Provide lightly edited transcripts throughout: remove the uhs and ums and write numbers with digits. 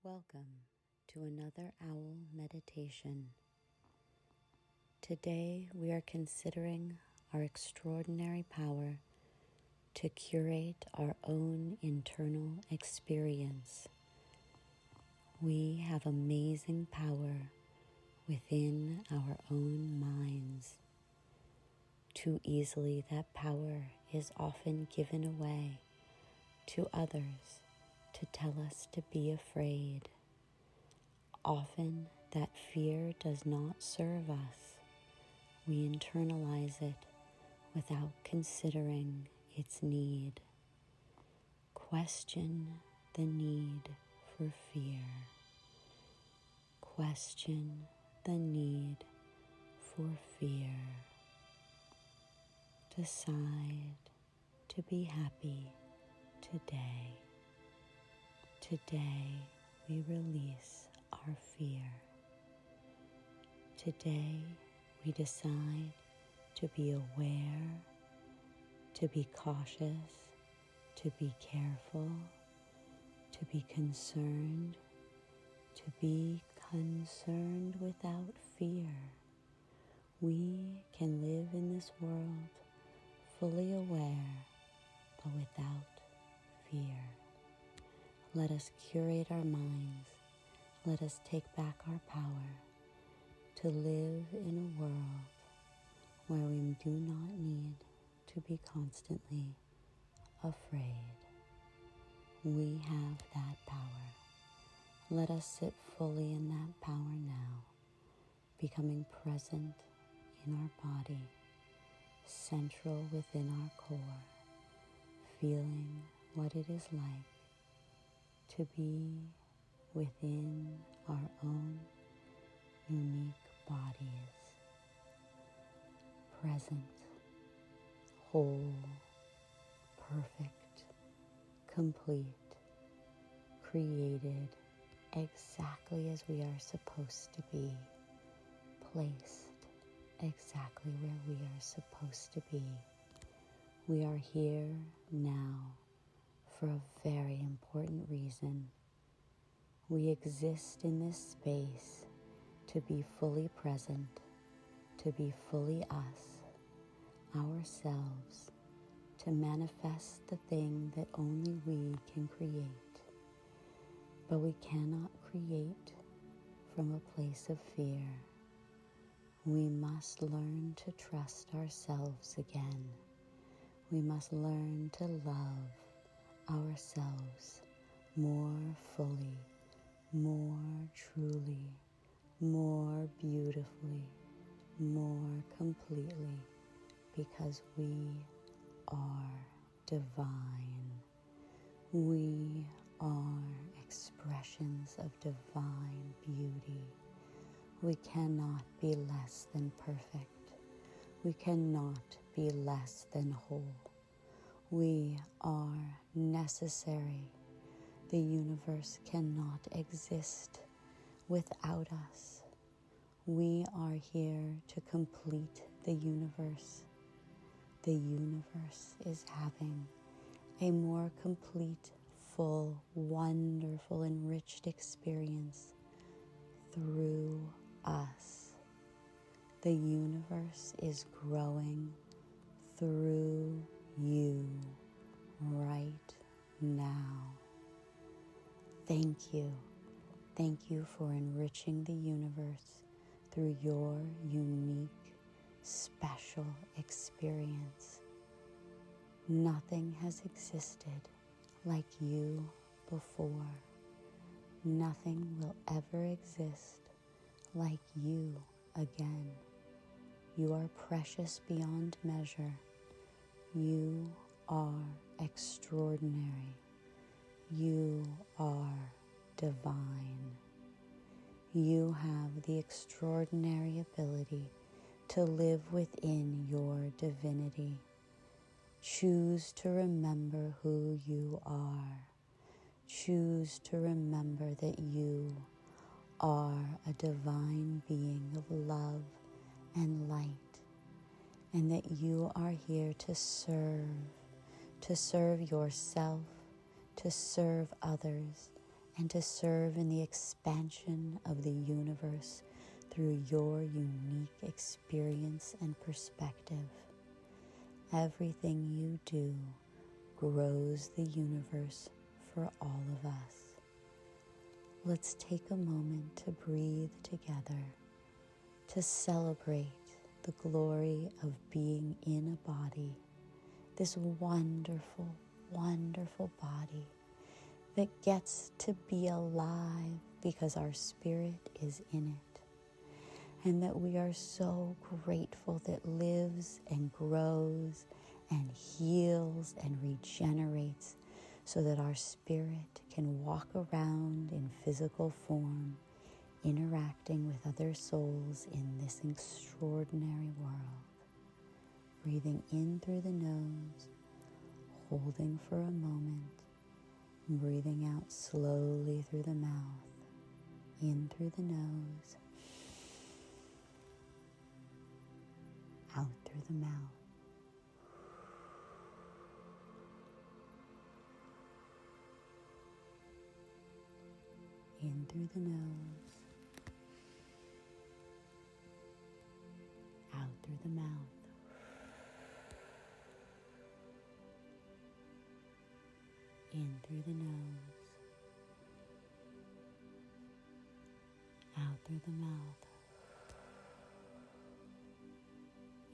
Welcome to another owl meditation. Today we are considering our extraordinary power to curate our own internal experience. We have amazing power within our own minds. Too easily that power is often given away to others to tell us to be afraid. Often that fear does not serve us. We internalize it without considering its need. Question the need for fear. Question the need for fear. Decide to be happy today. Today we release our fear. Today we decide to be aware, to be cautious, to be careful, to be concerned, without fear. We can live in this world fully aware, but without fear. Let us curate our minds. Let us take back our power to live in a world where we do not need to be constantly afraid. We have that power. Let us sit fully in that power now, becoming present in our body, central within our core, feeling what it is like to be within our own unique bodies, present, whole, perfect, complete, created exactly as we are supposed to be, placed exactly where we are supposed to be. We are here now for a very important reason. We exist in this space to be fully present, to be fully us, ourselves, to manifest the thing that only we can create. But we cannot create from a place of fear. We must learn to trust ourselves again. We must learn to love ourselves more fully, more truly, more beautifully, more completely, because we are divine. We are expressions of divine beauty. We cannot be less than perfect. We cannot be less than whole. We are necessary. The universe cannot exist without us. We are here to complete the universe. The universe is having a more complete, full, wonderful, enriched experience through us. The universe is growing through you right now. Thank you. Thank you for enriching the universe through your unique, special experience. Nothing has existed like you before. Nothing will ever exist like you again. You are precious beyond measure. You are extraordinary. You are divine. You have the extraordinary ability to live within your divinity. Choose to remember who you are. Choose to remember that you are a divine being of love and light, and that you are here to serve yourself, to serve others, and to serve in the expansion of the universe through your unique experience and perspective. Everything you do grows the universe for all of us. Let's take a moment to breathe together, to celebrate the glory of being in a body, this wonderful, wonderful body that gets to be alive because our spirit is in it, and that we are so grateful that lives and grows and heals and regenerates so that our spirit can walk around in physical form, interacting with other souls in this extraordinary world. Breathing in through the nose, holding for a moment, breathing out slowly through the mouth, in through the nose, out through the mouth. In through the nose, out through the mouth. In through the nose, out through the mouth.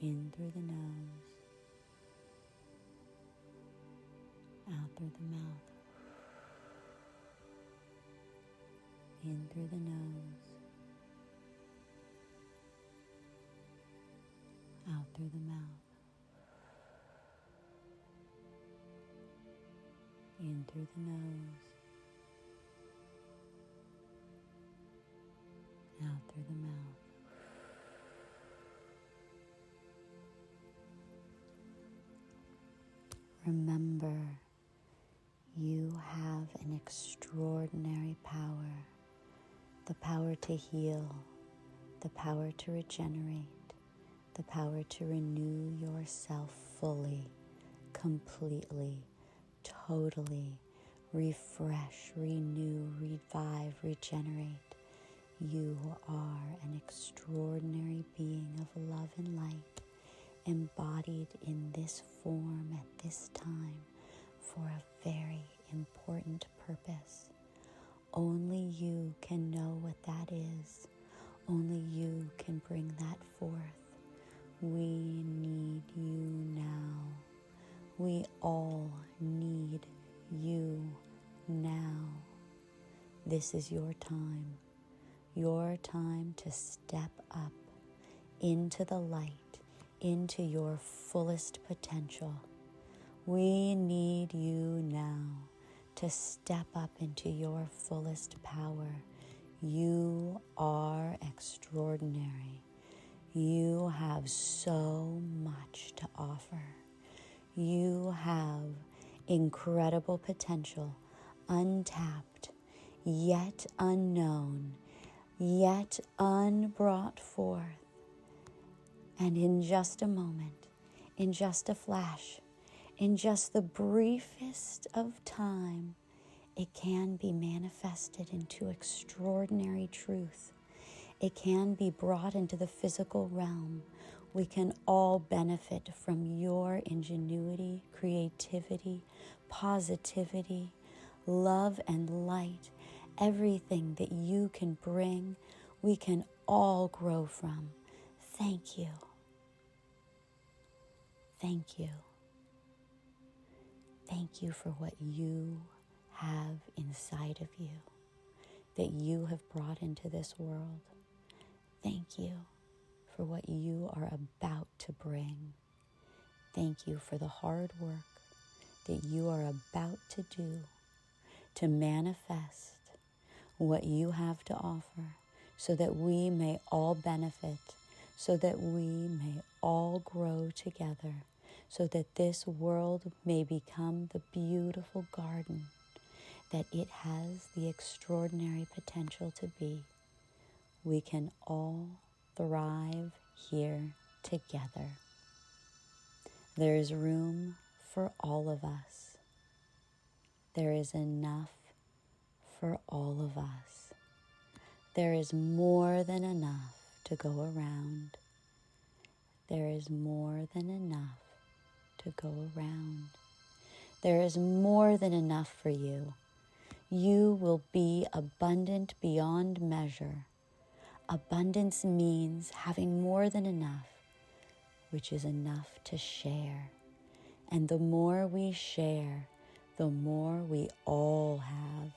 In through the nose, out through the mouth. In through the nose, out through the mouth. In through the nose, out through the mouth. Remember, you have an extraordinary power, the power to heal, the power to regenerate, the power to renew yourself fully, completely, totally, refresh, renew, revive, regenerate. You are an extraordinary being of love and light, embodied in this form at this time for a very important purpose. Only you can know what that is. Only you can bring that forth. We need you now. We all need you now. This is your time to step up into the light, into your fullest potential. We need you now to step up into your fullest power. You are extraordinary. You have so much to offer. You have incredible potential, untapped, yet unknown, yet unbrought forth. And in just a moment, in just a flash, in just the briefest of time, it can be manifested into extraordinary truth. It can be brought into the physical realm. We can all benefit from your ingenuity, creativity, positivity, love and light. Everything that you can bring, we can all grow from. Thank you. Thank you. Thank you for what you have inside of you, that you have brought into this world. Thank you for what you are about to bring. Thank you for the hard work that you are about to do to manifest what you have to offer, so that we may all benefit, so that we may all grow together, so that this world may become the beautiful garden that it has the extraordinary potential to be. We can all thrive here together. There is room for all of us. There is enough for all of us. There is more than enough to go around. There is more than enough to go around. There is more than enough for you. You will be abundant beyond measure. Abundance means having more than enough, which is enough to share. And the more we share, the more we all have.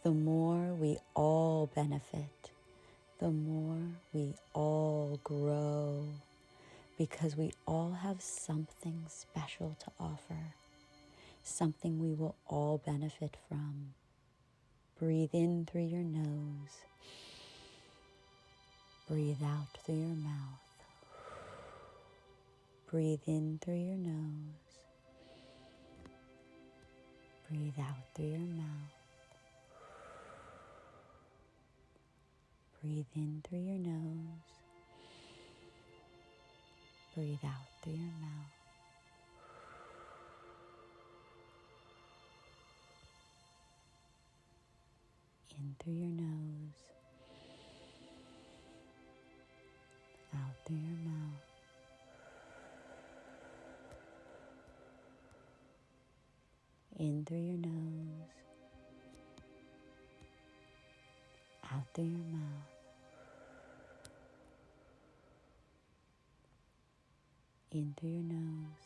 The more we all benefit. The more we all grow. Because we all have something special to offer. Something we will all benefit from. Breathe in through your nose. Breathe out through your mouth. Breathe in through your nose. Breathe out through your mouth. Breathe in through your nose. Breathe out through your mouth. In through your nose. Out through your mouth. In through your nose. Out through your mouth. In through your nose.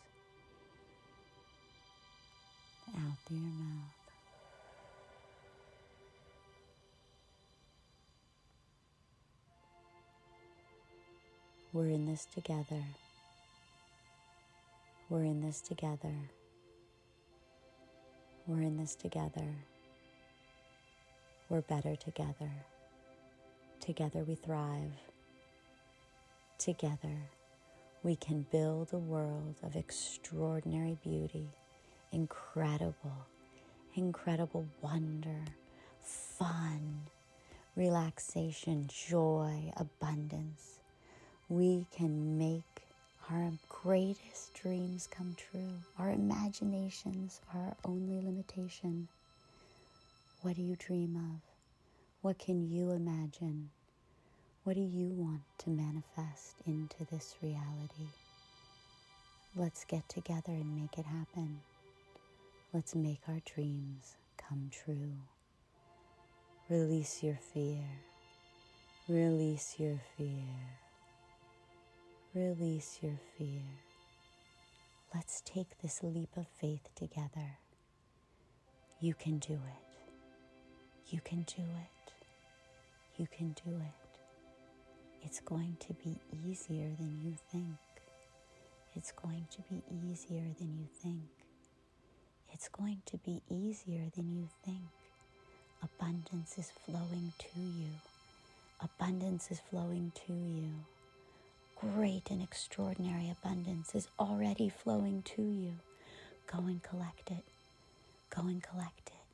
Out through your mouth. We're in this together. We're in this together. We're in this together. We're better together. Together we thrive. Together we can build a world of extraordinary beauty, incredible wonder, fun, relaxation, joy, abundance. We can make our greatest dreams come true. Our imaginations are our only limitation. What do you dream of? What can you imagine? What do you want to manifest into this reality? Let's get together and make it happen. Let's make our dreams come true. Release your fear. Release your fear. Release your fear. Let's take this leap of faith together. You can do it. You can do it. You can do it. It's going to be easier than you think. It's going to be easier than you think. It's going to be easier than you think. Abundance is flowing to you. Abundance is flowing to you. Great and extraordinary abundance is already flowing to you. Go and collect it. Go and collect it.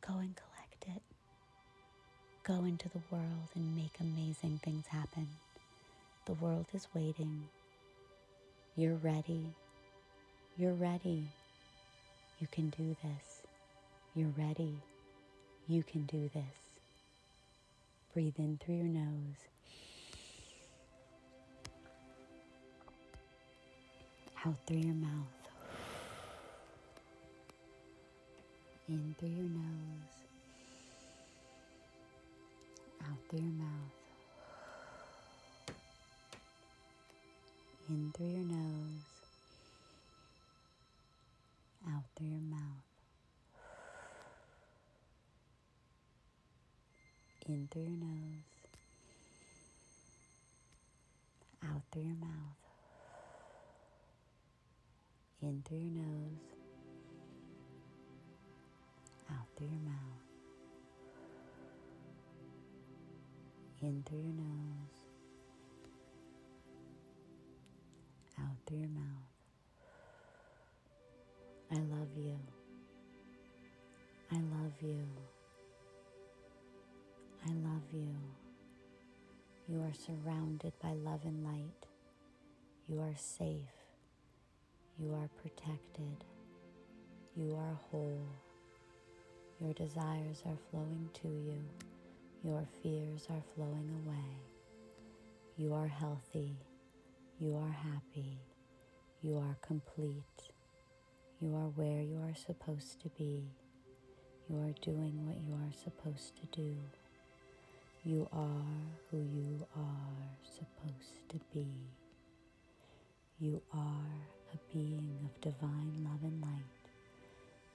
Go and collect it. Go into the world and make amazing things happen. The world is waiting. You're ready. You're ready. You can do this. You're ready. You can do this. Breathe in through your nose. Out through your mouth. In through your nose. Out through your mouth. In through your nose. Out through your mouth. In through your nose. Out through your mouth. In through your nose. Out through your mouth. In through your nose. Out through your mouth. I love you. I love you. I love you. You are surrounded by love and light. You are safe. You are protected. You are whole. Your desires are flowing to you. Your fears are flowing away. You are healthy. You are happy. You are complete. You are where you are supposed to be. You are doing what you are supposed to do. You are who you are supposed to be. You are a being of divine love and light.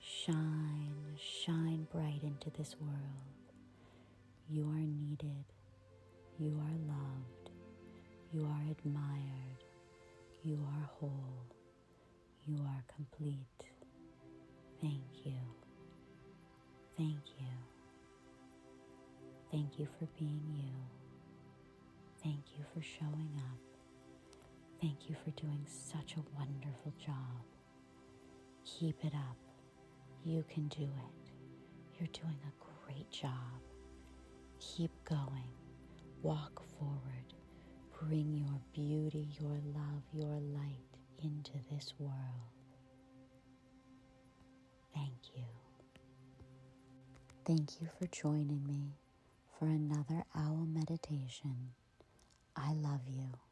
Shine, shine bright into this world. You are needed. You are loved. You are admired. You are whole. You are complete. Thank you. Thank you. Thank you for being you. Thank you for showing up. Thank you for doing such a wonderful job. Keep it up. You can do it. You're doing a great job. Keep going. Walk forward. Bring your beauty, your love, your light into this world. Thank you. Thank you for joining me for another owl meditation. I love you.